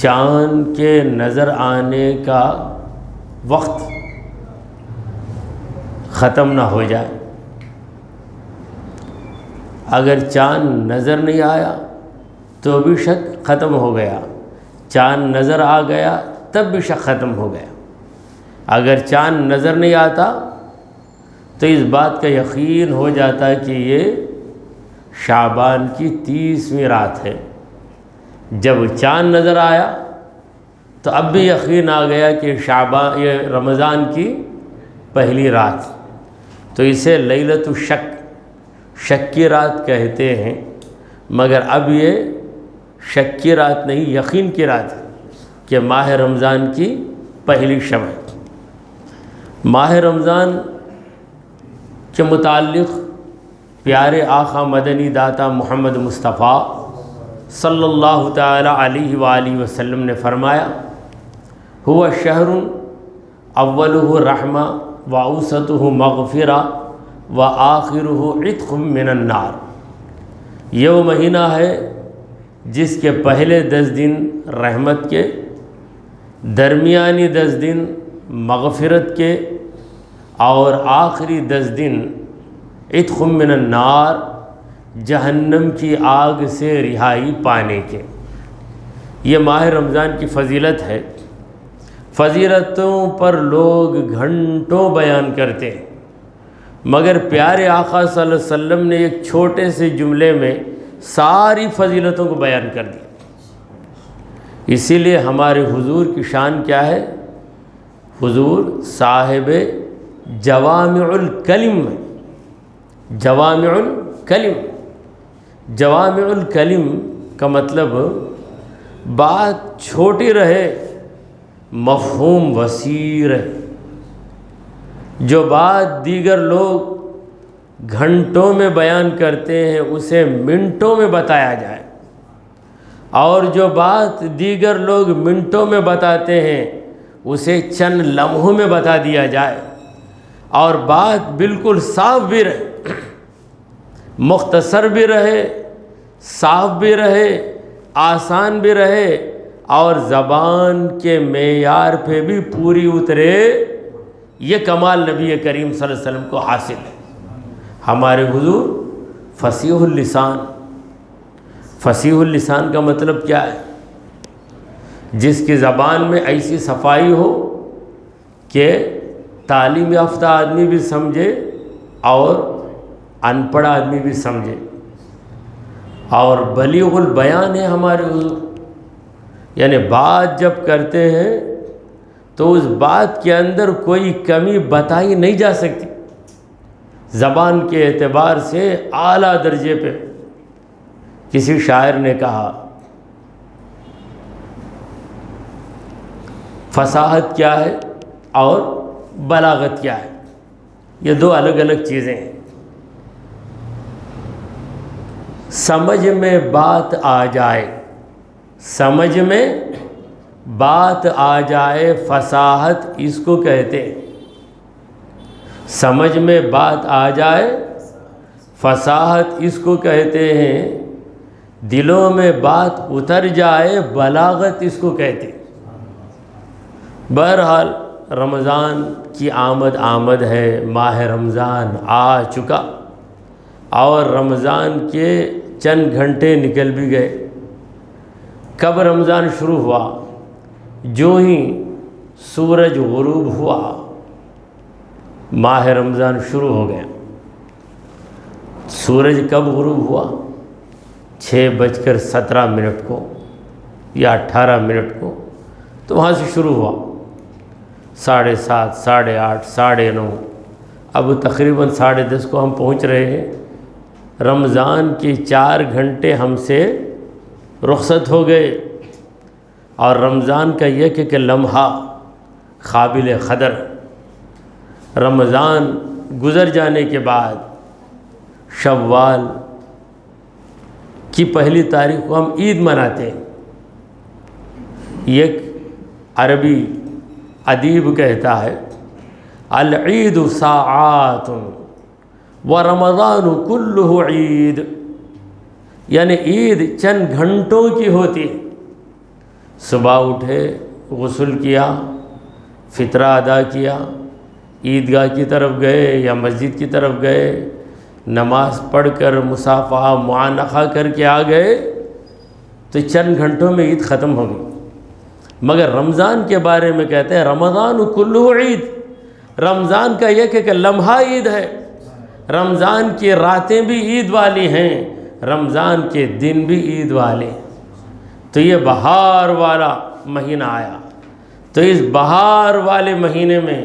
چاند کے نظر آنے کا وقت ختم نہ ہو جائے. اگر چاند نظر نہیں آیا تو بھی شک ختم ہو گیا، چاند نظر آ گیا تب بھی شک ختم ہو گیا. اگر چاند نظر نہیں آتا تو اس بات کا یقین ہو جاتا کہ یہ شعبان کی 30ویں رات ہے. جب چاند نظر آیا تو اب بھی یقین آ گیا کہ شعبان یہ رمضان کی پہلی رات. تو اسے لیلۃ الشک، شک کی رات کہتے ہیں، مگر اب یہ شک کی رات نہیں، یقین کی رات ہے کہ ماہ رمضان کی پہلی شب ہے. ماہ رمضان کے متعلق پیارے آقا مدنی داتا محمد مصطفیٰ صلی اللہ تعالی علیہ وآلہ وسلم نے فرمایا: ہوا شہر اولہ رحمہ واوسطہ مغفرہ وآخرہ عتق من النار. یہ وہ مہینہ ہے جس کے پہلے 10 دن رحمت کے، درمیانی 10 دن مغفرت کے، اور آخری 10 دن عتق من النار، جہنم کی آگ سے رہائی پانے کے. یہ ماہ رمضان کی فضیلت ہے. فضیلتوں پر لوگ گھنٹوں بیان کرتے ہیں، مگر پیارے آقا صلی اللہ علیہ وسلم نے ایک چھوٹے سے جملے میں ساری فضیلتوں کو بیان کر دیا. اسی لیے ہمارے حضور کی شان کیا ہے؟ حضور صاحب جوامع الکلم. جوامع الکلم، جوامع الکلم کا مطلب بات چھوٹی رہے مفہوم وسیع رہے. جو بات دیگر لوگ گھنٹوں میں بیان کرتے ہیں اسے منٹوں میں بتایا جائے، اور جو بات دیگر لوگ منٹوں میں بتاتے ہیں اسے چند لمحوں میں بتا دیا جائے. اور بات بالکل صاف بھی رہے، مختصر بھی رہے، صاف بھی رہے، آسان بھی رہے، اور زبان کے معیار پہ بھی پوری اترے. یہ کمال نبی کریم صلی اللہ علیہ وسلم کو حاصل ہے. ہمارے حضور فصیح اللسان. فصیح اللسان کا مطلب کیا ہے؟ جس کی زبان میں ایسی صفائی ہو کہ تعلیم یافتہ آدمی بھی سمجھے اور ان پڑھ آدمی بھی سمجھے. اور بلیغ البیان ہے ہمارے حضور. یعنی بات جب کرتے ہیں تو اس بات کے اندر کوئی کمی بتائی نہیں جا سکتی. زبان کے اعتبار سے اعلیٰ درجے پہ. کسی شاعر نے کہا فصاحت کیا ہے اور بلاغت کیا ہے؟ یہ دو الگ الگ چیزیں ہیں. سمجھ میں بات آ جائے، سمجھ میں بات آ جائے فصاحت اس کو کہتے ہیں. سمجھ میں بات آ جائے فصاحت اس کو کہتے ہیں. دلوں میں بات اتر جائے بلاغت اس کو کہتے ہیں. بہرحال رمضان کی آمد ہے. ماہ رمضان آ چکا اور رمضان کے چند گھنٹے نکل بھی گئے. کب رمضان شروع ہوا؟ جو ہی سورج غروب ہوا ماہ رمضان شروع ہو گیا. سورج کب غروب ہوا؟ 6:17 کو یا 18 کو. تو وہاں سے شروع ہوا 7:30, 8:30, 9:30. اب تقریباً 10:30 کو ہم پہنچ رہے ہیں. رمضان کے 4 گھنٹے ہم سے رخصت ہو گئے، اور رمضان کا ایک ایک لمحہ قابل قدر. رمضان گزر جانے کے بعد شوال کی پہلی تاریخ کو ہم عید مناتے ہیں. ایک عربی ادیب کہتا ہے العید ساعات ورمضان کلہ عید. یعنی عید چند گھنٹوں کی ہوتی ہے، صبح اٹھے، غسل کیا، فطرہ ادا کیا، عیدگاہ کی طرف گئے یا مسجد کی طرف گئے، نماز پڑھ کر مصافحہ معانقہ کر کے آ گئے تو چند گھنٹوں میں عید ختم ہو گئی۔ مگر رمضان کے بارے میں کہتے ہیں رمضان کلہ عید، رمضان کا ایک ایک لمحہ عید ہے، رمضان کی راتیں بھی عید والی ہیں، رمضان کے دن بھی عید والے۔ تو یہ بہار والا مہینہ آیا، تو اس بہار والے مہینے میں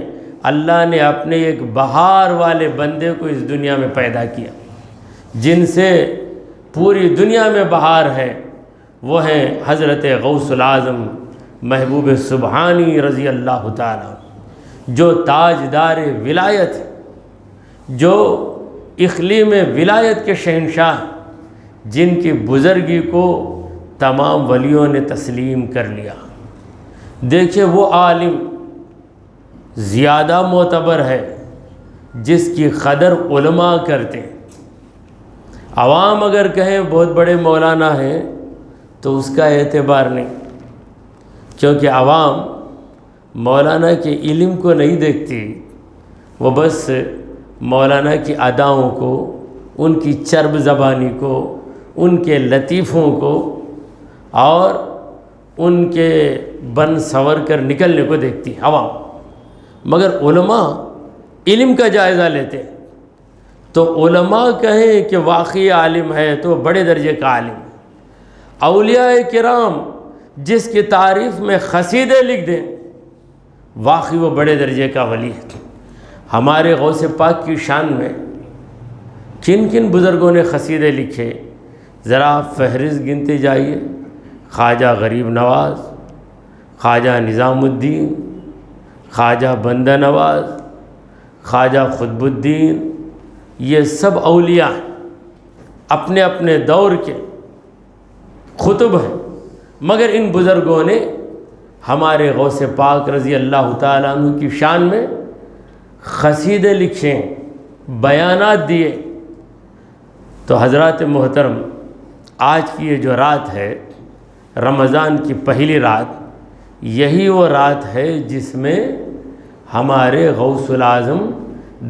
اللہ نے اپنے ایک بہار والے بندے کو اس دنیا میں پیدا کیا، جن سے پوری دنیا میں بہار ہے، وہ ہیں حضرت غوث العظم محبوب سبحانی رضی اللہ تعالیٰ، جو تاجدار ولایت، جو اقلیم ولایت کے شہنشاہ، جن کی بزرگی کو تمام ولیوں نے تسلیم کر لیا۔ دیکھیں وہ عالم زیادہ معتبر ہے جس کی قدر علماء کرتے ہیں۔ عوام اگر کہیں بہت بڑے مولانا ہیں تو اس کا اعتبار نہیں، کیونکہ عوام مولانا کے علم کو نہیں دیکھتی، وہ بس مولانا کی اداؤں کو، ان کی چرب زبانی کو، ان کے لطیفوں کو اور ان کے بن سور کر نکلنے کو دیکھتی عوام۔ مگر علماء علم کا جائزہ لیتے ہیں، تو علماء کہیں کہ واقعی عالم ہے تو بڑے درجے کا عالم ہے۔ اولیاء کرام جس کی تعریف میں قصیدے لکھ دیں، واقعی وہ بڑے درجے کا ولی ہے۔ ہمارے غوث پاک کی شان میں کن کن بزرگوں نے قصیدے لکھے، ذرا آپ فہرست گنتے جائیے۔ خواجہ غریب نواز، خواجہ نظام الدین، خواجہ بندہ نواز، خواجہ قطب الدین، یہ سب اولیاء ہیں، اپنے اپنے دور کے قطب ہیں، مگر ان بزرگوں نے ہمارے غوث پاک رضی اللہ تعالیٰ عنہ کی شان میں قصیدے لکھے، بیانات دیے۔ تو حضرات محترم، آج کی یہ جو رات ہے رمضان کی پہلی رات، یہی وہ رات ہے جس میں ہمارے غوث العظم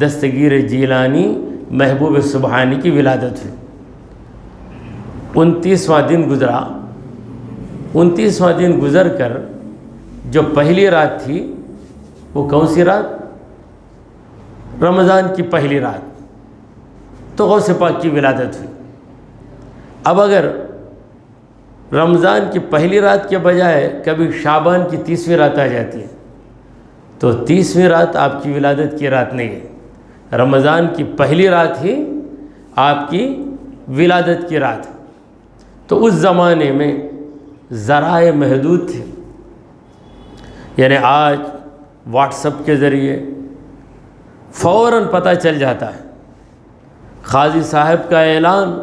دستگیر جیلانی محبوب سبحانی کی ولادت ہوئی۔ 29واں دن گزرا، 29واں دن گزر کر جو پہلی رات تھی وہ کون سی رات؟ رمضان کی پہلی رات، تو غوث پاک کی ولادت ہوئی۔ اب اگر رمضان کی پہلی رات کے بجائے کبھی شعبان کی 30ویں رات آ جاتی ہے تو 30ویں رات آپ کی ولادت کی رات نہیں ہے، رمضان کی پہلی رات ہی آپ کی ولادت کی رات ہے۔ تو اس زمانے میں ذرائع محدود تھے، یعنی آج واٹس ایپ کے ذریعے فوراً پتہ چل جاتا ہے، قاضی صاحب کا اعلان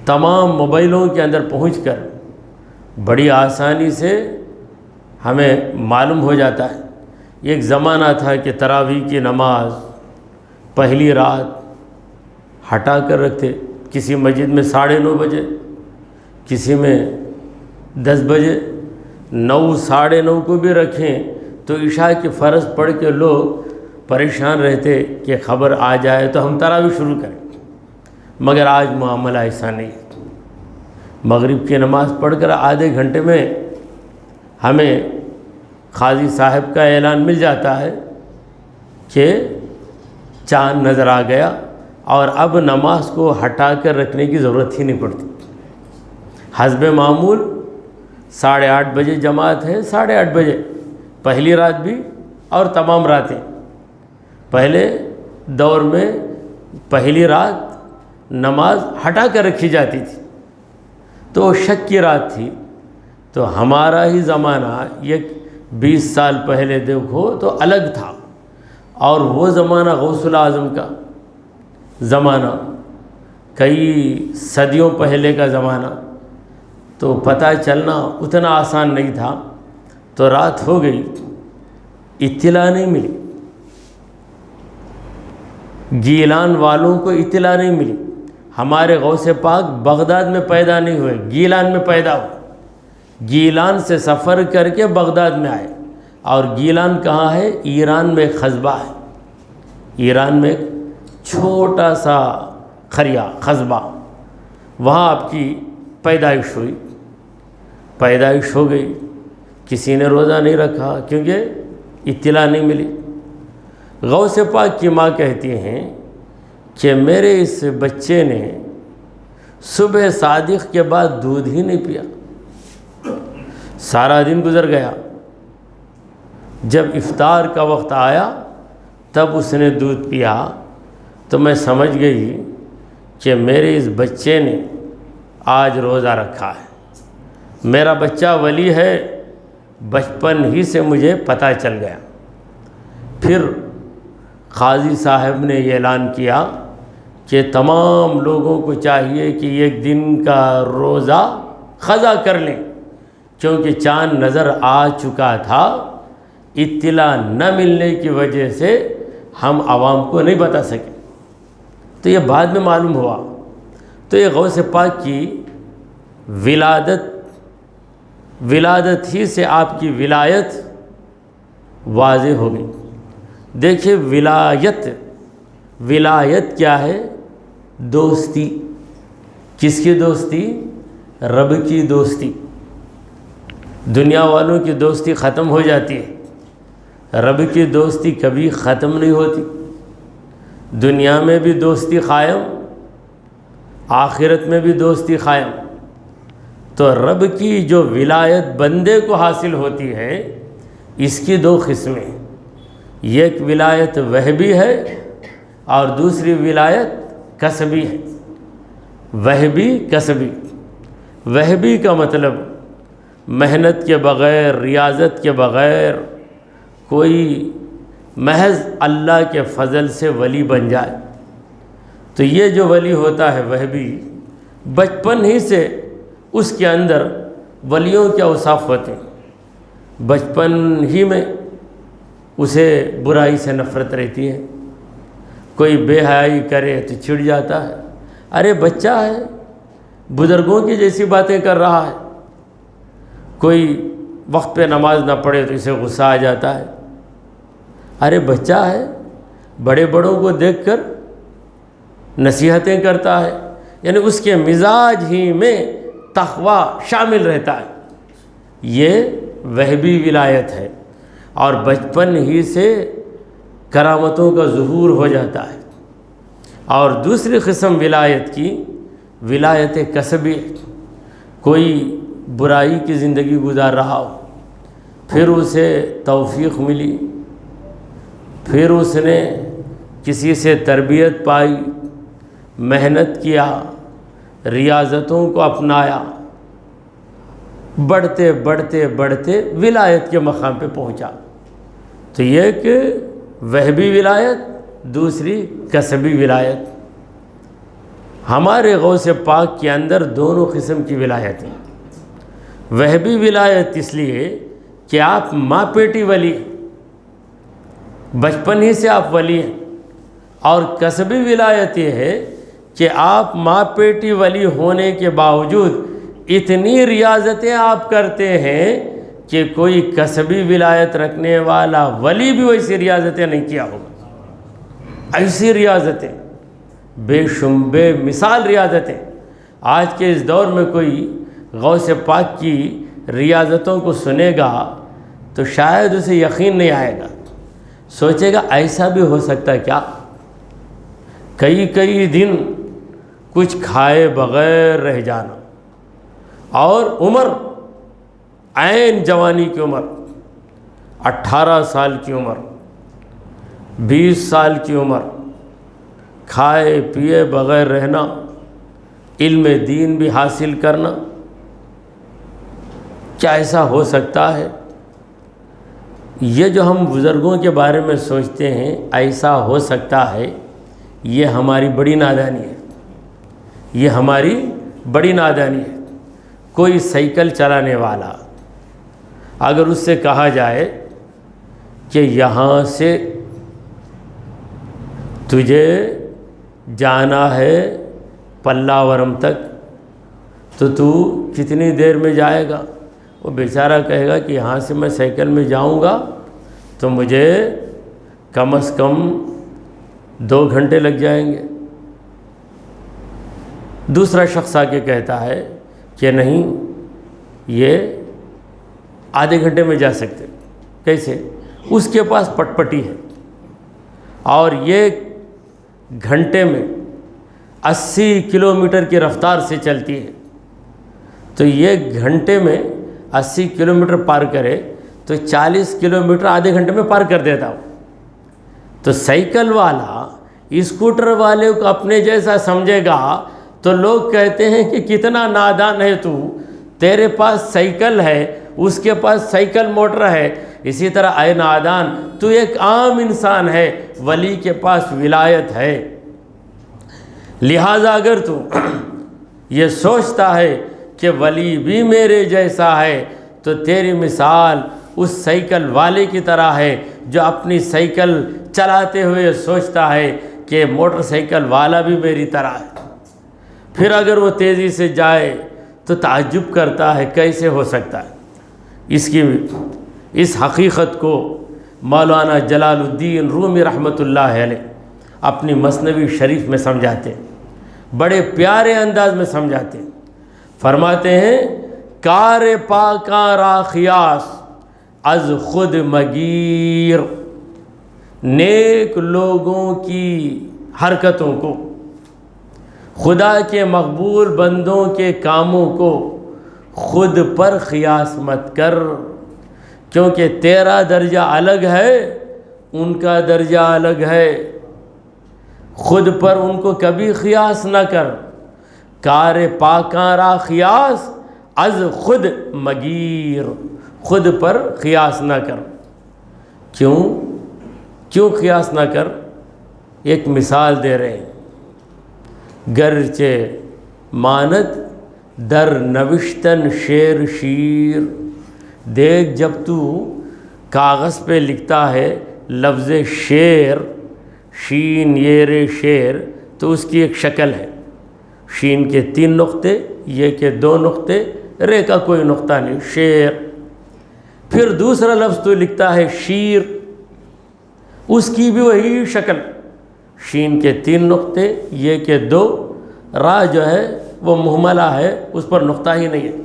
تمام موبائلوں کے اندر پہنچ کر بڑی آسانی سے ہمیں معلوم ہو جاتا ہے۔ ایک زمانہ تھا کہ تراویح کی نماز پہلی رات ہٹا کر رکھتے، کسی مسجد میں 9:30 بجے، کسی میں 10 بجے، 9 ساڑھے 9 کو بھی رکھیں تو عشاء کی فرض پڑھ کے لوگ پریشان رہتے کہ خبر آ جائے تو ہم تراویح شروع کریں۔ مگر آج معاملہ ایسا نہیں، مغرب کی نماز پڑھ کر آدھے گھنٹے میں ہمیں قاضی صاحب کا اعلان مل جاتا ہے کہ چاند نظر آ گیا، اور اب نماز کو ہٹا کر رکھنے کی ضرورت ہی نہیں پڑتی۔ حسب معمول 8:30 بجے جماعت ہے، 8:30 بجے پہلی رات بھی اور تمام راتیں۔ پہلے دور میں پہلی رات نماز ہٹا کر رکھی جاتی تھی، تو شک کی رات تھی۔ تو ہمارا ہی زمانہ یہ 20 سال پہلے دیکھو تو الگ تھا، اور وہ زمانہ غوث العظم کا زمانہ کئی صدیوں پہلے کا زمانہ، تو پتہ چلنا اتنا آسان نہیں تھا۔ تو رات ہو گئی، اطلاع نہیں ملی، گیلان والوں کو اطلاع نہیں ملی۔ ہمارے غوث پاک بغداد میں پیدا نہیں ہوئے، گیلان میں پیدا ہوئے۔ گیلان سے سفر کر کے بغداد میں آئے، اور گیلان کہاں ہے؟ ایران میں ایک قصبہ ہے، ایران میں ایک چھوٹا سا قریہ قصبہ، وہاں آپ کی پیدائش ہوئی، پیدائش ہو گئی، کسی نے روزہ نہیں رکھا کیونکہ اطلاع نہیں ملی۔ غوث پاک کی ماں کہتی ہیں کہ میرے اس بچے نے صبح صادق کے بعد دودھ ہی نہیں پیا، سارا دن گزر گیا، جب افطار کا وقت آیا تب اس نے دودھ پیا، تو میں سمجھ گئی کہ میرے اس بچے نے آج روزہ رکھا ہے، میرا بچہ ولی ہے، بچپن ہی سے مجھے پتہ چل گیا۔ پھر قاضی صاحب نے یہ اعلان کیا کہ تمام لوگوں کو چاہیے کہ ایک دن کا روزہ قضا کر لیں، کیونکہ چاند نظر آ چکا تھا، اطلاع نہ ملنے کی وجہ سے ہم عوام کو نہیں بتا سکے، تو یہ بعد میں معلوم ہوا۔ تو یہ غوث پاک کی ولادت ہی سے آپ کی ولایت واضح ہو گئی۔ دیکھیے ولایت کیا ہے؟ دوستی۔ کس کی دوستی؟ رب کی دوستی۔ دنیا والوں کی دوستی ختم ہو جاتی ہے، رب کی دوستی کبھی ختم نہیں ہوتی۔ دنیا میں بھی دوستی قائم، آخرت میں بھی دوستی قائم۔ تو رب کی جو ولایت بندے کو حاصل ہوتی ہے، اس کی دو قسمیں، ایک ولایت وہبی ہے اور دوسری ولایت کسبی ہے۔ وہبی کسبی، وہبی کا مطلب محنت کے بغیر، ریاضت کے بغیر کوئی محض اللہ کے فضل سے ولی بن جائے، تو یہ جو ولی ہوتا ہے وہبی، بچپن ہی سے اس کے اندر ولیوں کے اوصاف ہوتے ہیں، بچپن ہی میں اسے برائی سے نفرت رہتی ہے، کوئی بے حیائی کرے تو چڑ جاتا ہے، ارے بچہ ہے، بزرگوں کی جیسی باتیں کر رہا ہے، کوئی وقت پہ نماز نہ پڑھے تو اسے غصہ آ جاتا ہے، ارے بچہ ہے، بڑے بڑوں کو دیکھ کر نصیحتیں کرتا ہے، یعنی اس کے مزاج ہی میں تقوی شامل رہتا ہے۔ یہ وہبی ولایت ہے، اور بچپن ہی سے کرامتوں کا ظہور ہو جاتا ہے۔ اور دوسری قسم ولایت کی، ولایت کسبی، کوئی برائی کی زندگی گزار رہا ہو، پھر اسے توفیق ملی، پھر اس نے کسی سے تربیت پائی، محنت کیا، ریاضتوں کو اپنایا، بڑھتے بڑھتے بڑھتے ولایت کے مقام پہ پہنچا۔ تو یہ کہ وہبی ولایت، دوسری کسبی ولایت۔ ہمارے غوث پاک کے اندر دونوں قسم کی ولایت ہیں۔ وہبی ولایت اس لیے کہ آپ ماں پیٹی ولی ہیں، بچپن ہی سے آپ ولی ہیں، اور کسبی ولایت یہ ہے کہ آپ ماں پیٹی ولی ہونے کے باوجود اتنی ریاضتیں آپ کرتے ہیں کہ کوئی کسبی ولایت رکھنے والا ولی بھی ویسی ریاضتیں نہیں کیا ہوگا۔ ایسی ریاضتیں، بے مثال ریاضتیں، آج کے اس دور میں کوئی غوث پاک کی ریاضتوں کو سنے گا تو شاید اسے یقین نہیں آئے گا، سوچے گا ایسا بھی ہو سکتا ہے کیا؟ کئی دن کچھ کھائے بغیر رہ جانا، اور عمر عین جوانی کی عمر، 18 سال کی عمر، 20 سال کی عمر، کھائے پیے بغیر رہنا، علم دین بھی حاصل کرنا، کیا ایسا ہو سکتا ہے؟ یہ جو ہم بزرگوں کے بارے میں سوچتے ہیں ایسا ہو سکتا ہے، یہ ہماری بڑی نادانی ہے، یہ ہماری بڑی نادانی ہے۔ کوئی سائیکل چلانے والا اگر اس سے کہا جائے کہ یہاں سے تجھے جانا ہے پلاورم تک، تو کتنی دیر میں جائے گا؟ وہ بیچارہ کہے گا کہ یہاں سے میں سائیکل میں جاؤں گا تو مجھے کم از کم 2 گھنٹے لگ جائیں گے۔ دوسرا شخص آ کے کہتا ہے کہ نہیں، یہ آدھے گھنٹے میں جا سکتے۔ کیسے؟ اس کے پاس پٹ پٹی ہے اور یہ گھنٹے میں 80 کلومیٹر کی رفتار سے چلتی ہے، تو یہ گھنٹے میں 80 کلومیٹر پار کرے تو 40 کلومیٹر آدھے گھنٹے میں پار کر دیتا ہوں۔ تو سائیکل والا اسکوٹر والے کو اپنے جیسا سمجھے گا تو لوگ کہتے ہیں کہ کتنا نادان ہے تو، تیرے پاس سائیکل ہے، اس کے پاس سائیکل موٹر ہے۔ اسی طرح اے نادان، تو ایک عام انسان ہے، ولی کے پاس ولایت ہے۔ لہٰذا اگر تو یہ سوچتا ہے کہ ولی بھی میرے جیسا ہے تو تیری مثال اس سائیکل والے کی طرح ہے جو اپنی سائیکل چلاتے ہوئے سوچتا ہے کہ موٹر سائیکل والا بھی میری طرح ہے۔ پھر اگر وہ تیزی سے جائے تو تعجب کرتا ہے کیسے ہو سکتا ہے۔ اس حقیقت کو مولانا جلال الدین رومی رحمۃ اللہ علیہ اپنی مثنوی شریف میں سمجھاتے ہیں، بڑے پیارے انداز میں سمجھاتے ہیں۔ فرماتے ہیں کار پاکاں را خیاس از خود مگیر، نیک لوگوں کی حرکتوں کو، خدا کے مقبول بندوں کے کاموں کو خود پر قیاس مت کر، کیونکہ تیرا درجہ الگ ہے، ان کا درجہ الگ ہے۔ خود پر ان کو کبھی قیاس نہ کر۔ کار پاکاں را قیاس از خود مگیر، خود پر قیاس نہ کر۔ کیوں قیاس نہ کر؟ ایک مثال دے رہے ہیں۔ گرچہ مانت در نوشتن شعر شیر، دیکھ جب تو کاغذ پہ لکھتا ہے لفظ شعر، شین یہ شعر، تو اس کی ایک شکل ہے، شین کے 3 نقطے، یہ کے 2 نقطے، رے کا کوئی نقطہ نہیں، شعر۔ پھر دوسرا لفظ تو لکھتا ہے شیر، اس کی بھی وہی شکل، شین کے 3 نقطے، یہ کے 2، را جو ہے وہ مہملہ ہے، اس پر نقطہ ہی نہیں ہے۔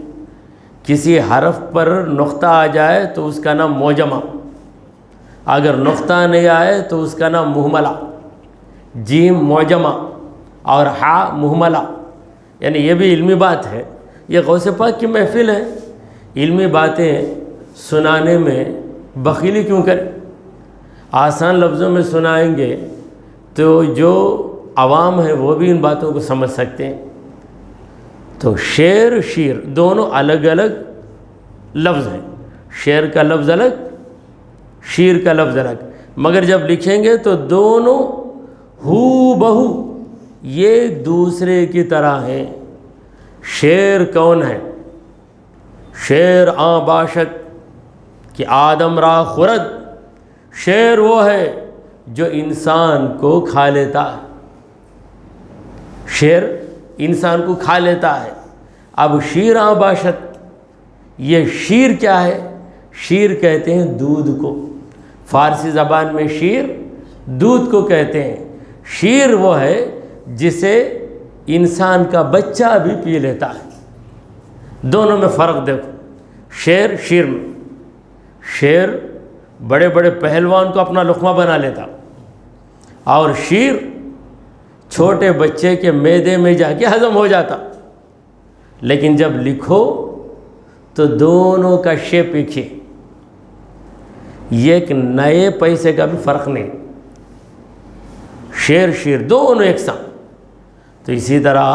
کسی حرف پر نقطہ آ جائے تو اس کا نام موجمہ، اگر نقطہ نہیں آئے تو اس کا نام مہملہ۔ جیم موجمہ اور ہا مہملہ، یعنی یہ بھی علمی بات ہے۔ یہ غوث پاک کی محفل ہے، علمی باتیں سنانے میں بخیلی کیوں کریں؟ آسان لفظوں میں سنائیں گے تو جو عوام ہے وہ بھی ان باتوں کو سمجھ سکتے ہیں۔ تو شعر شیر دونوں الگ الگ لفظ ہیں، شعر کا لفظ الگ، شیر کا لفظ الگ، مگر جب لکھیں گے تو دونوں ہو بہو ایک دوسرے کی طرح ہیں۔ شعر کون ہے؟ شعر آن باشد کہ آدم را خورد، شعر وہ ہے جو انسان کو کھا لیتا ہے، شعر انسان کو کھا لیتا ہے۔ اب شیر آن باشد، یہ شیر کیا ہے؟ شیر کہتے ہیں دودھ کو، فارسی زبان میں شیر دودھ کو کہتے ہیں۔ شیر وہ ہے جسے انسان کا بچہ بھی پی لیتا ہے۔ دونوں میں فرق دیکھو، شیر شیر میں، شیر بڑے بڑے پہلوان کو اپنا لقمہ بنا لیتا، اور شیر چھوٹے بچے کے معدے میں جا کے ہضم ہو جاتا۔ لیکن جب لکھو تو دونوں کا شیپ ایک ہے، یہ ایک نئے پیسے کا بھی فرق نہیں، شیر شیر دونوں یکساں۔ تو اسی طرح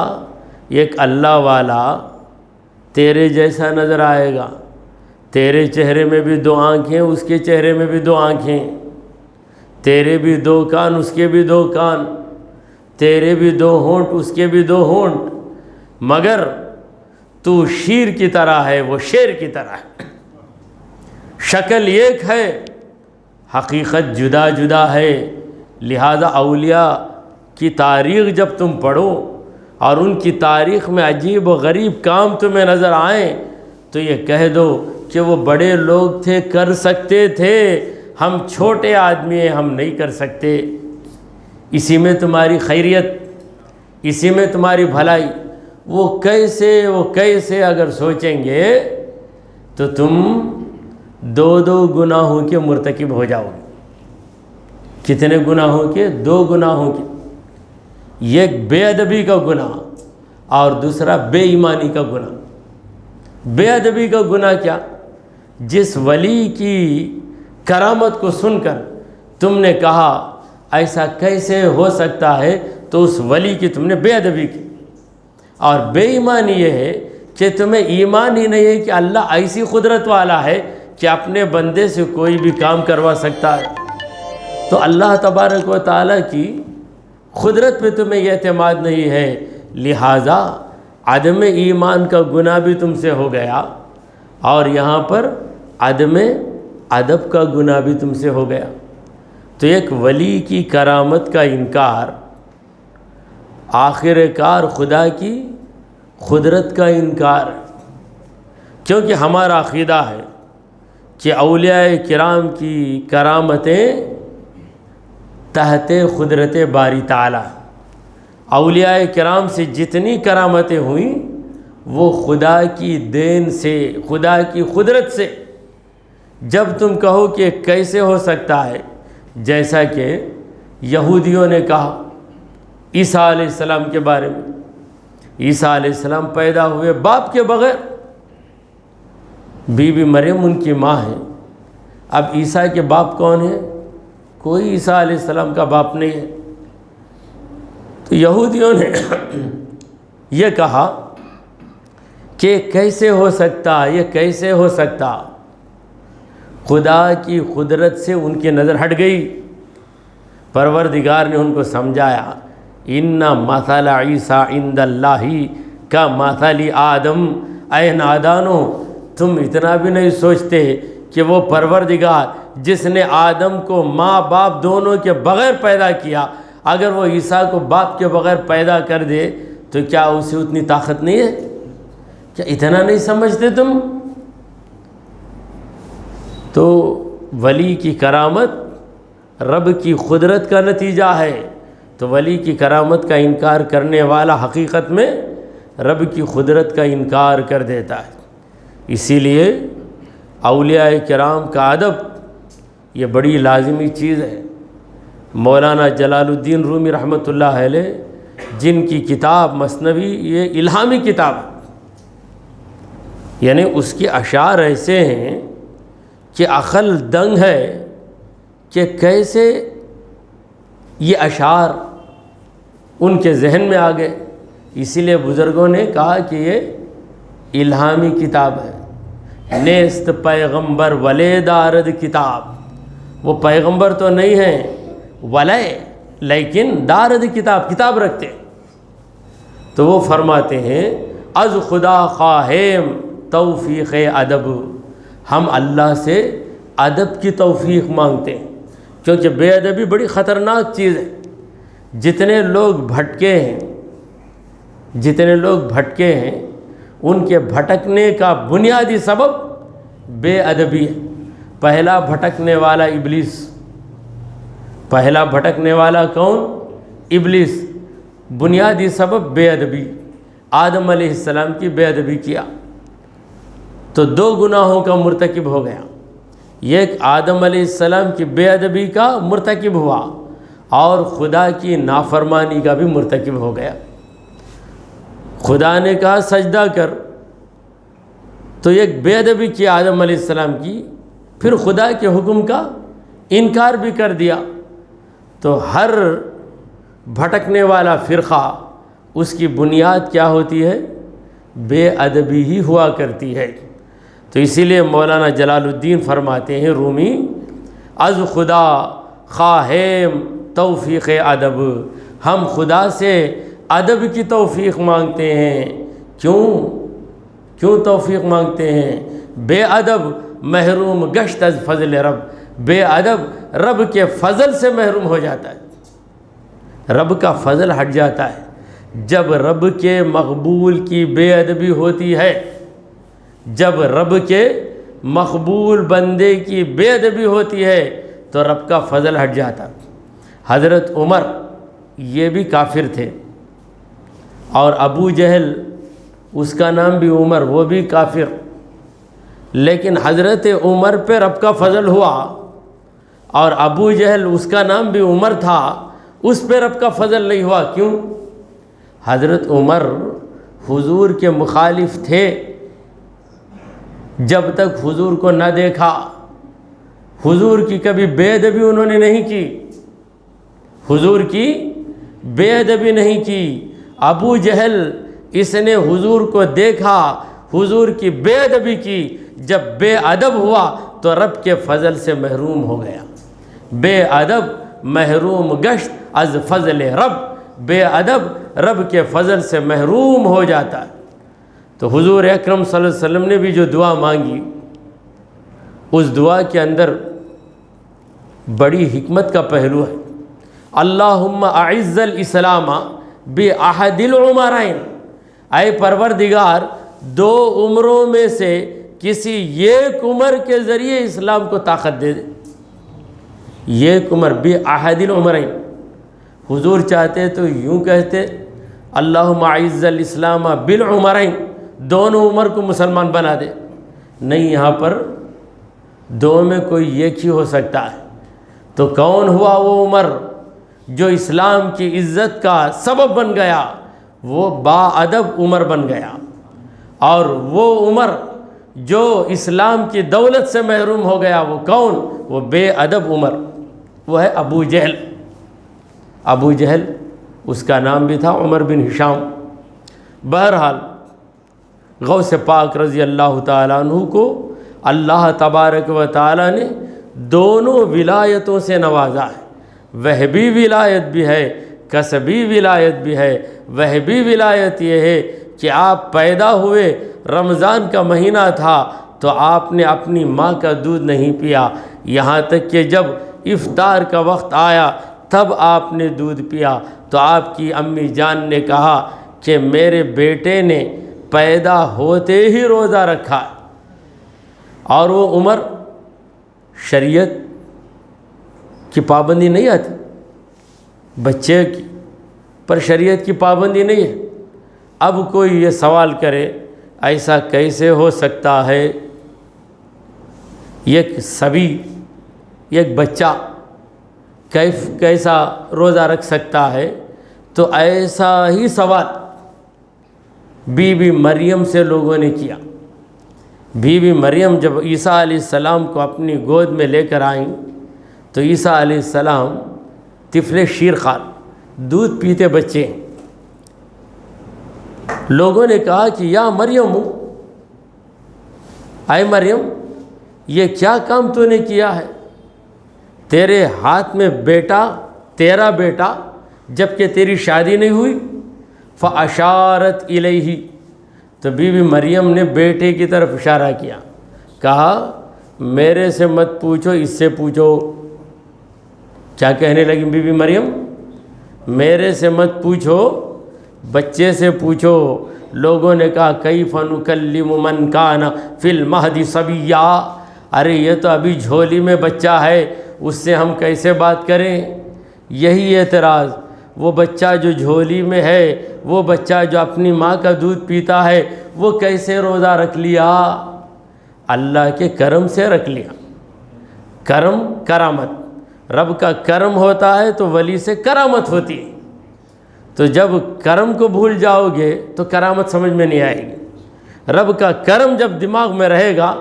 ایک اللہ والا تیرے جیسا نظر آئے گا، تیرے چہرے میں بھی 2 آنکھیں، اس کے چہرے میں بھی 2 آنکھیں، تیرے بھی 2 کان، اس کے بھی 2 کان، تیرے بھی 2 ہونٹ، اس کے بھی 2 ہونٹ، مگر تو شیر کی طرح ہے، وہ شیر کی طرح ہے۔ شکل ایک ہے، حقیقت جدا جدا ہے۔ لہذا اولیاء کی تاریخ جب تم پڑھو اور ان کی تاریخ میں عجیب و غریب کام تمہیں نظر آئیں تو یہ کہہ دو کہ وہ بڑے لوگ تھے، کر سکتے تھے، ہم چھوٹے آدمی ہیں، ہم نہیں کر سکتے، اسی میں تمہاری خیریت، اسی میں تمہاری بھلائی۔ وہ کیسے اگر سوچیں گے تو تم دو گناہوں کے مرتکب ہو جاؤ گے۔ کتنے گناہوں کے؟ 2 گناہوں کے، ایک بے ادبی کا گناہ اور دوسرا بے ایمانی کا گناہ۔ بے ادبی کا گناہ کیا؟ جس ولی کی کرامت کو سن کر تم نے کہا ایسا کیسے ہو سکتا ہے، تو اس ولی کی تم نے بے ادبی کی۔ اور بے ایمانی یہ ہے کہ تمہیں ایمان ہی نہیں ہے کہ اللہ ایسی قدرت والا ہے کہ اپنے بندے سے کوئی بھی کام کروا سکتا ہے۔ تو اللہ تبارک و تعالیٰ کی قدرت پہ تمہیں یہ اعتماد نہیں ہے، لہٰذا عدم ایمان کا گناہ بھی تم سے ہو گیا، اور یہاں پر عدم ادب کا گناہ بھی تم سے ہو گیا۔ تو ایک ولی کی کرامت کا انکار، آخر کار خدا کی قدرت کا انکار، کیونکہ ہمارا عقیدہ ہے کہ اولیاء کرام کی کرامتیں تحت قدرت باری تعالیٰ، اولیاء کرام سے جتنی کرامتیں ہوئیں وہ خدا کی دین سے، خدا کی قدرت سے۔ جب تم کہو کہ کیسے ہو سکتا ہے، جیسا کہ یہودیوں نے کہا عیسیٰ علیہ السلام کے بارے میں، عیسیٰ علیہ السلام پیدا ہوئے باپ کے بغیر، بی بی مریم ان کی ماں ہے۔ اب عیسیٰ کے باپ کون ہیں؟ کوئی عیسیٰ علیہ السلام کا باپ نہیں ہے۔ تو یہودیوں نے یہ کہا کہ کیسے ہو سکتا، یہ کیسے ہو سکتا؟ خدا کی قدرت سے ان کی نظر ہٹ گئی۔ پروردگار نے ان کو سمجھایا، ان مثل عیسیٰ عند اللہ کا مثل آدم۔ اے نادانو، تم اتنا بھی نہیں سوچتے کہ وہ پروردگار جس نے آدم کو ماں باپ دونوں کے بغیر پیدا کیا، اگر وہ عیسیٰ کو باپ کے بغیر پیدا کر دے تو کیا اسے اتنی طاقت نہیں ہے؟ کیا اتنا نہیں سمجھتے تم؟ تو ولی کی کرامت رب کی قدرت کا نتیجہ ہے۔ تو ولی کی کرامت کا انکار کرنے والا حقیقت میں رب کی قدرت کا انکار کر دیتا ہے۔ اسی لیے اولیاء کرام کا ادب یہ بڑی لازمی چیز ہے۔ مولانا جلال الدین رومی رحمۃ اللہ علیہ، جن کی کتاب مثنوی یہ الہامی کتاب ہے، یعنی اس کے اشعار ایسے ہیں کہ عقل دنگ ہے کہ کیسے یہ اشعار ان کے ذہن میں آ گئے۔ اسی لیے بزرگوں نے کہا کہ یہ الہامی کتاب ہے۔ نیست پیغمبر ولے دارد کتاب، وہ پیغمبر تو نہیں ہیں ولے، لیکن دارد کتاب، کتاب رکھتے ہیں۔ تو وہ فرماتے ہیں از خدا خواہم توفیق ادب، ہم اللہ سے ادب کی توفیق مانگتے ہیں، کیونکہ بے ادبی بڑی خطرناک چیز ہے۔ جتنے لوگ بھٹکے ہیں ان کے بھٹکنے کا بنیادی سبب بے ادبی ہے۔ پہلا بھٹکنے والا ابلیس، پہلا بھٹکنے والا کون؟ ابلیس۔ بنیادی سبب بے ادبی، آدم علیہ السلام کی بے ادبی کیا تو 2 گناہوں کا مرتکب ہو گیا۔ ایک آدم علیہ السلام کی بے ادبی کا مرتکب ہوا اور خدا کی نافرمانی کا بھی مرتکب ہو گیا۔ خدا نے کہا سجدہ کر، تو ایک بے ادبی کی آدم علیہ السلام کی، پھر خدا کے حکم کا انکار بھی کر دیا۔ تو ہر بھٹکنے والا فرقہ اس کی بنیاد کیا ہوتی ہے؟ بے ادبی ہی ہوا کرتی ہے۔ تو اسی لیے مولانا جلال الدین فرماتے ہیں رومی، از خدا خواہم توفیق ادب، ہم خدا سے ادب کی توفیق مانگتے ہیں۔ کیوں توفیق مانگتے ہیں؟ بے ادب محروم گشت از فضل رب، بے ادب رب کے فضل سے محروم ہو جاتا ہے، رب کا فضل ہٹ جاتا ہے۔ جب رب کے مقبول کی بے ادبی ہوتی ہے، جب رب کے مقبول بندے کی بے ادبی ہوتی ہے تو رب کا فضل ہٹ جاتا۔ حضرت عمر یہ بھی کافر تھے، اور ابو جہل اس کا نام بھی عمر، وہ بھی کافر، لیکن حضرت عمر پہ رب کا فضل ہوا، اور ابو جہل اس کا نام بھی عمر تھا، اس پہ رب کا فضل نہیں ہوا۔ کیوں؟ حضرت عمر حضور کے مخالف تھے، جب تک حضور کو نہ دیکھا، حضور کی کبھی بے ادبی انہوں نے نہیں کی، حضور کی بے ادبی نہیں کی۔ ابو جہل اس نے حضور کو دیکھا، حضور کی بے ادبی کی، جب بے ادب ہوا تو رب کے فضل سے محروم ہو گیا۔ بے ادب محروم گشت از فضل رب، بے ادب رب کے فضل سے محروم ہو جاتا ہے۔ تو حضور اکرم صلی اللہ علیہ وسلم نے بھی جو دعا مانگی، اس دعا کے اندر بڑی حکمت کا پہلو ہے۔ اللہم اعز الاسلام باحد العمرین، اے پروردگار دو عمروں میں سے کسی ایک عمر کے ذریعے اسلام کو طاقت دے دے۔ ایک عمر باحد العمرین، حضور چاہتے تو یوں کہتے اللہم اعز الاسلام بالعمرین، دونوں عمر کو مسلمان بنا دے۔ نہیں، یہاں پر دو میں کوئی ایک ہی ہو سکتا ہے۔ تو کون ہوا وہ عمر جو اسلام کی عزت کا سبب بن گیا؟ وہ با ادب عمر بن گیا۔ اور وہ عمر جو اسلام کی دولت سے محروم ہو گیا، وہ کون؟ وہ بے ادب عمر، وہ ہے ابو جہل۔ ابو جہل اس کا نام بھی تھا عمر بن ہشام۔ بہرحال غوث پاک رضی اللہ تعالیٰ عنہ کو اللہ تبارک و تعالیٰ نے دونوں ولایتوں سے نوازا ہے۔ وہبی ولایت بھی ہے، کسبی ولایت بھی ہے۔ وہبی ولایت یہ ہے کہ آپ پیدا ہوئے، رمضان کا مہینہ تھا تو آپ نے اپنی ماں کا دودھ نہیں پیا، یہاں تک کہ جب افطار کا وقت آیا تب آپ نے دودھ پیا۔ تو آپ کی امی جان نے کہا کہ میرے بیٹے نے پیدا ہوتے ہی روزہ رکھا، اور وہ عمر شریعت کی پابندی نہیں آتی بچے کی، پر شریعت کی پابندی نہیں ہے۔ اب کوئی یہ سوال کرے ایسا کیسے ہو سکتا ہے؟ ایک صبی، ایک بچہ کیسا روزہ رکھ سکتا ہے؟ تو ایسا ہی سوال بی بی مریم سے لوگوں نے کیا۔ بی بی مریم جب عیسیٰ علیہ السلام کو اپنی گود میں لے کر آئیں تو عیسیٰ علیہ السلام طفل شیرخوار، دودھ پیتے بچے، لوگوں نے کہا کہ یا مریم، اے مریم یہ کیا کام تو نے کیا ہے؟ تیرے ہاتھ میں بیٹا، تیرا بیٹا، جبکہ تیری شادی نہیں ہوئی۔ فاشارت الیہ، تو بی بی مریم نے بیٹے کی طرف اشارہ کیا، کہا میرے سے مت پوچھو، اس سے پوچھو۔ کیا کہنے لگی بی بی مریم؟ میرے سے مت پوچھو، بچے سے پوچھو۔ لوگوں نے کہا کیف نکلم من کان فی المہد صبیا، ارے یہ تو ابھی جھولی میں بچہ ہے، اس سے ہم کیسے بات کریں؟ یہی اعتراض، وہ بچہ جو جھولی میں ہے، وہ بچہ جو اپنی ماں کا دودھ پیتا ہے، وہ کیسے روزہ رکھ لیا؟ اللہ کے کرم سے رکھ لیا۔ کرم، کرامت، رب کا کرم ہوتا ہے تو ولی سے کرامت ہوتی ہے۔ تو جب کرم کو بھول جاؤ گے تو کرامت سمجھ میں نہیں آئے گی۔ رب کا کرم جب دماغ میں رہے گا،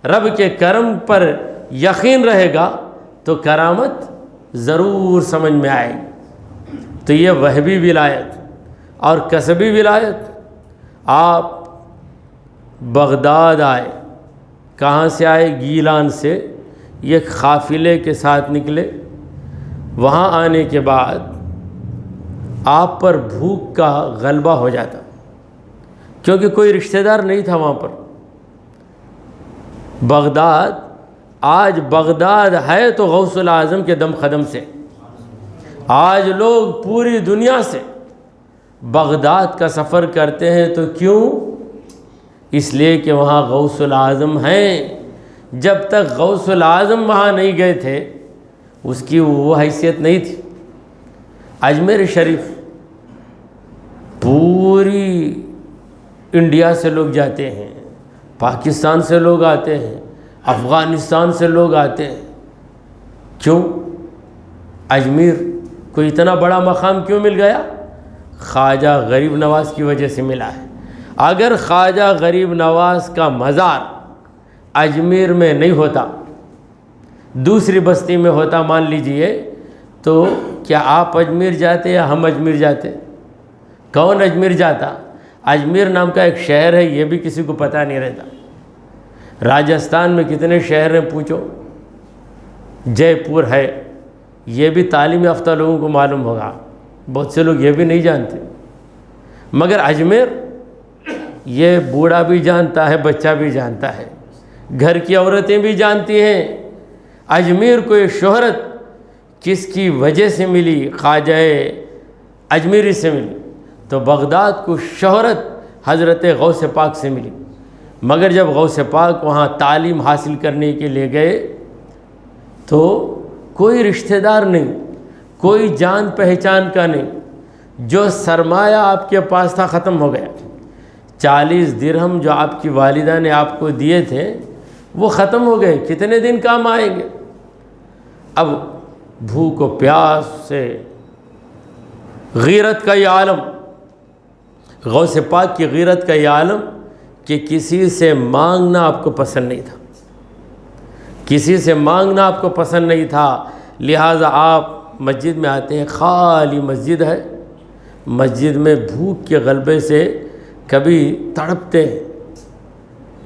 رب کے کرم پر یقین رہے گا تو کرامت ضرور سمجھ میں آئے گی۔ تو یہ وہبی ولایت اور کسبی ولایت۔ آپ بغداد آئے، کہاں سے آئے؟ گیلان سے، یہ قافلے کے ساتھ نکلے۔ وہاں آنے کے بعد آپ پر بھوک کا غلبہ ہو جاتا، کیونکہ کوئی رشتہ دار نہیں تھا وہاں پر۔ بغداد، آج بغداد ہے تو غوث الاعظم کے دم قدم سے۔ آج لوگ پوری دنیا سے بغداد کا سفر کرتے ہیں، تو کیوں؟ اس لیے کہ وہاں غوث العظم ہیں. جب تک غوث العظم وہاں نہیں گئے تھے اس کی وہ حیثیت نہیں تھی. اجمیر شریف پوری انڈیا سے لوگ جاتے ہیں، پاکستان سے لوگ آتے ہیں، افغانستان سے لوگ آتے ہیں. کیوں؟ اجمیر کو اتنا بڑا مقام کیوں مل گیا؟ خواجہ غریب نواز کی وجہ سے ملا ہے. اگر خواجہ غریب نواز کا مزار اجمیر میں نہیں ہوتا، دوسری بستی میں ہوتا مان لیجئے، تو کیا آپ اجمیر جاتے یا ہم اجمیر جاتے؟ کون اجمیر جاتا؟ اجمیر نام کا ایک شہر ہے، یہ بھی کسی کو پتہ نہیں رہتا. راجستھان میں کتنے شہر ہیں پوچھو. جے پور ہے، یہ بھی تعلیم یافتہ لوگوں کو معلوم ہوگا، بہت سے لوگ یہ بھی نہیں جانتے. مگر اجمیر یہ بوڑھا بھی جانتا ہے، بچہ بھی جانتا ہے، گھر کی عورتیں بھی جانتی ہیں. اجمیر کو یہ شہرت کس کی وجہ سے ملی؟ خواجہ اجمیری سے ملی. تو بغداد کو شہرت حضرت غوث پاک سے ملی. مگر جب غوث پاک وہاں تعلیم حاصل کرنے کے لیے گئے تو کوئی رشتہ دار نہیں، کوئی جان پہچان کا نہیں. جو سرمایہ آپ کے پاس تھا ختم ہو گیا. 40 درہم جو آپ کی والدہ نے آپ کو دیے تھے وہ ختم ہو گئے. کتنے دن کام آئیں گے؟ اب بھوک و پیاس سے غیرت کا یہ عالم، غوث پاک کی غیرت کا یہ عالم کہ کسی سے مانگنا آپ کو پسند نہیں تھا، کسی سے مانگنا آپ کو پسند نہیں تھا. لہٰذا آپ مسجد میں آتے ہیں، خالی مسجد ہے، مسجد میں بھوک کے غلبے سے کبھی تڑپتے ہیں.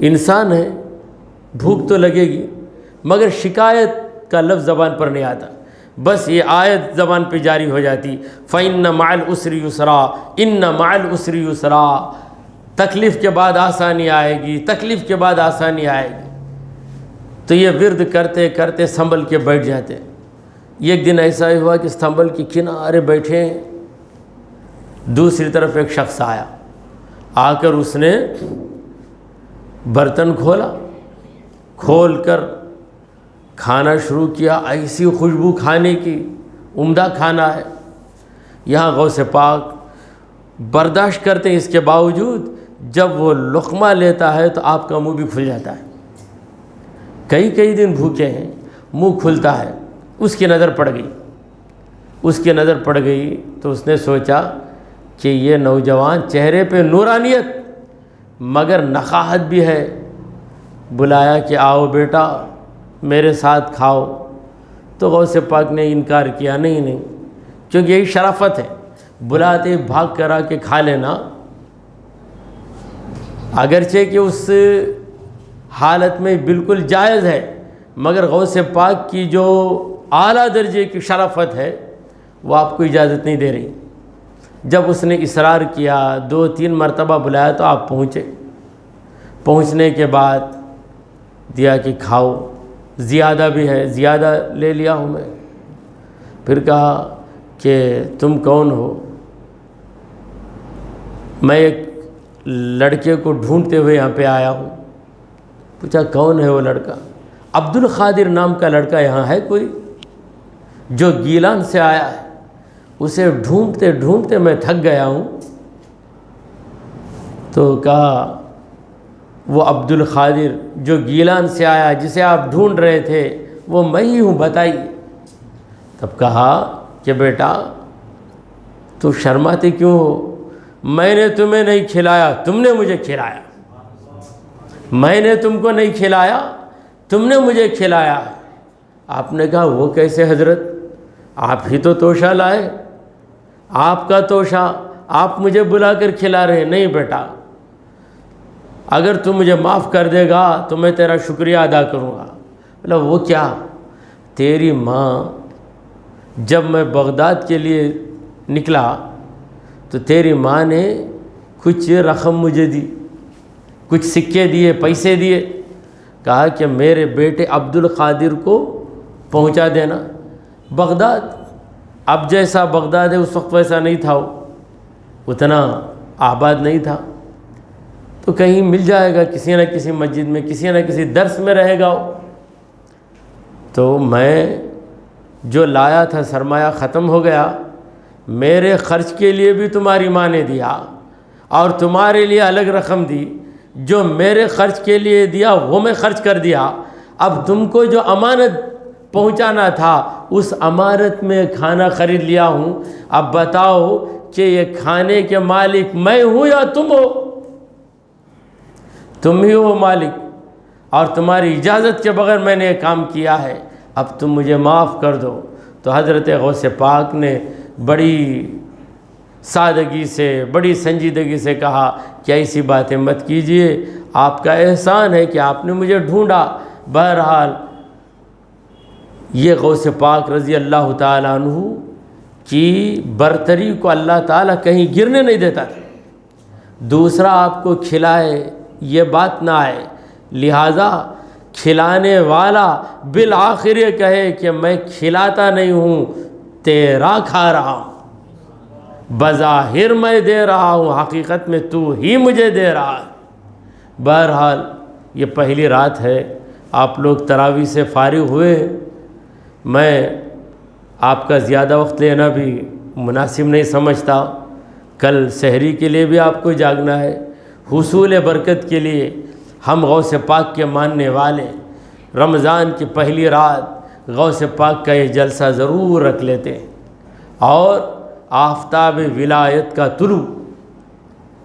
انسان ہے، بھوک تو لگے گی، مگر شکایت کا لفظ زبان پر نہیں آتا. بس یہ آیت زبان پہ جاری ہو جاتی، فَإِنَّ مَعَ الْعُسْرِ يُسْرًا، اِنَّ مَعَ الْعُسْرِ يُسْرًا. تکلیف کے بعد آسانی آئے گی، تکلیف کے بعد آسانی آئے گی. تو یہ ورد کرتے کرتے سنبھل کے بیٹھ جاتے. ایک دن ایسا ہی ہوا کہ سنبھل کے کنارے بیٹھے ہیں، دوسری طرف ایک شخص آیا. آ کر اس نے برتن کھولا، کھول کر کھانا شروع کیا. ایسی خوشبو کھانے کی، عمدہ کھانا ہے. یہاں غوث پاک برداشت کرتے ہیں، اس کے باوجود جب وہ لقمہ لیتا ہے تو آپ کا منہ بھی کھل جاتا ہے. کئی دن بھوکے ہیں، منہ کھلتا ہے. اس کی نظر پڑ گئی، اس کی نظر پڑ گئی تو اس نے سوچا کہ یہ نوجوان چہرے پہ نورانیت مگر نقاہت بھی ہے. بلایا کہ آؤ بیٹا میرے ساتھ کھاؤ. تو غوث پاک نے انکار کیا، نہیں، کیونکہ یہی شرافت ہے. بلاتے بھاگ کر آ کے کھا لینا، اگرچہ کہ اس حالت میں بالکل جائز ہے، مگر غوث پاک کی جو اعلیٰ درجے کی شرافت ہے وہ آپ کو اجازت نہیں دے رہی. جب اس نے اصرار کیا، 2-3 مرتبہ بلایا تو آپ پہنچے. پہنچنے کے بعد دیا کہ کھاؤ، زیادہ بھی ہے، زیادہ لے لیا ہوں میں. پھر کہا کہ تم کون ہو؟ میں ایک لڑکے کو ڈھونڈتے ہوئے یہاں پہ آیا ہوں. پوچھا کون ہے وہ لڑکا؟ عبد القادر نام کا لڑکا یہاں ہے کوئی جو گیلان سے آیا ہے؟ اسے ڈھونڈتے ڈھونڈتے میں تھک گیا ہوں. تو کہا وہ عبد القادر جو گیلان سے آیا جسے آپ ڈھونڈ رہے تھے وہ میں ہی ہوں، بتائیے. تب کہا کہ بیٹا تو شرماتے کیوں ہو؟ میں نے تمہیں نہیں کھلایا، تم نے مجھے کھلایا. میں نے تم کو نہیں کھلایا، تم نے مجھے کھلایا. آپ نے کہا وہ کیسے حضرت؟ آپ ہی تو توشہ لائے، آپ کا توشہ، آپ مجھے بلا کر کھلا رہے. نہیں بیٹا، اگر تم مجھے معاف کر دے گا تو میں تیرا شکریہ ادا کروں گا. بولا وہ کیا؟ تیری ماں جب میں بغداد کے لیے نکلا تو تیری ماں نے کچھ رقم مجھے دی، کچھ سکے دیے، پیسے دیے. کہا کہ میرے بیٹے عبد القادر کو پہنچا دینا بغداد. اب جیسا بغداد ہے اس وقت ویسا نہیں تھا، وہ اتنا آباد نہیں تھا. تو کہیں مل جائے گا، کسی نہ کسی مسجد میں، کسی نہ کسی درس میں رہے گا۔ تو میں جو لایا تھا سرمایہ ختم ہو گیا، میرے خرچ کے لیے بھی تمہاری ماں نے دیا اور تمہارے لیے الگ رقم دی، جو میرے خرچ کے لیے دیا وہ میں خرچ کر دیا۔ اب تم کو جو امانت پہنچانا تھا اس امانت میں کھانا خرید لیا ہوں، اب بتاؤ کہ یہ کھانے کے مالک میں ہوں یا تم ہو؟ تم ہی ہو مالک، اور تمہاری اجازت کے بغیر میں نے یہ کام کیا ہے، اب تم مجھے معاف کر دو۔ تو حضرت غوث پاک نے بڑی سادگی سے، بڑی سنجیدگی سے کہا کہ ایسی باتیں مت کیجئے، آپ کا احسان ہے کہ آپ نے مجھے ڈھونڈا۔ بہرحال یہ غوث پاک رضی اللہ تعالیٰ عنہ کی برتری کو اللہ تعالیٰ کہیں گرنے نہیں دیتا تھا۔ دوسرا آپ کو کھلائے یہ بات نہ آئے، لہٰذا کھلانے والا بالآخر یہ کہے کہ میں کھلاتا نہیں ہوں، تیرا کھا رہا ہوں، بظاہر میں دے رہا ہوں، حقیقت میں تو ہی مجھے دے رہا ہے۔ بہرحال یہ پہلی رات ہے، آپ لوگ تراویح سے فارغ ہوئے، میں آپ کا زیادہ وقت لینا بھی مناسب نہیں سمجھتا، کل سحری کے لیے بھی آپ کو جاگنا ہے۔ حصول برکت کے لیے ہم غوث پاک کے ماننے والے رمضان کی پہلی رات غوث پاک کا یہ جلسہ ضرور رکھ لیتے ہیں، اور آفتاب ولایت کا طلوع،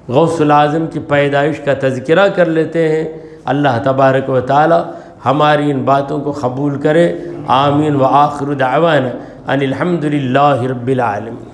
غوث العظم کی پیدائش کا تذکرہ کر لیتے ہیں۔ اللہ تبارک و تعالی ہماری ان باتوں کو قبول کرے، آمین۔ وآخر دعوانا ان الحمد للہ رب العالمین۔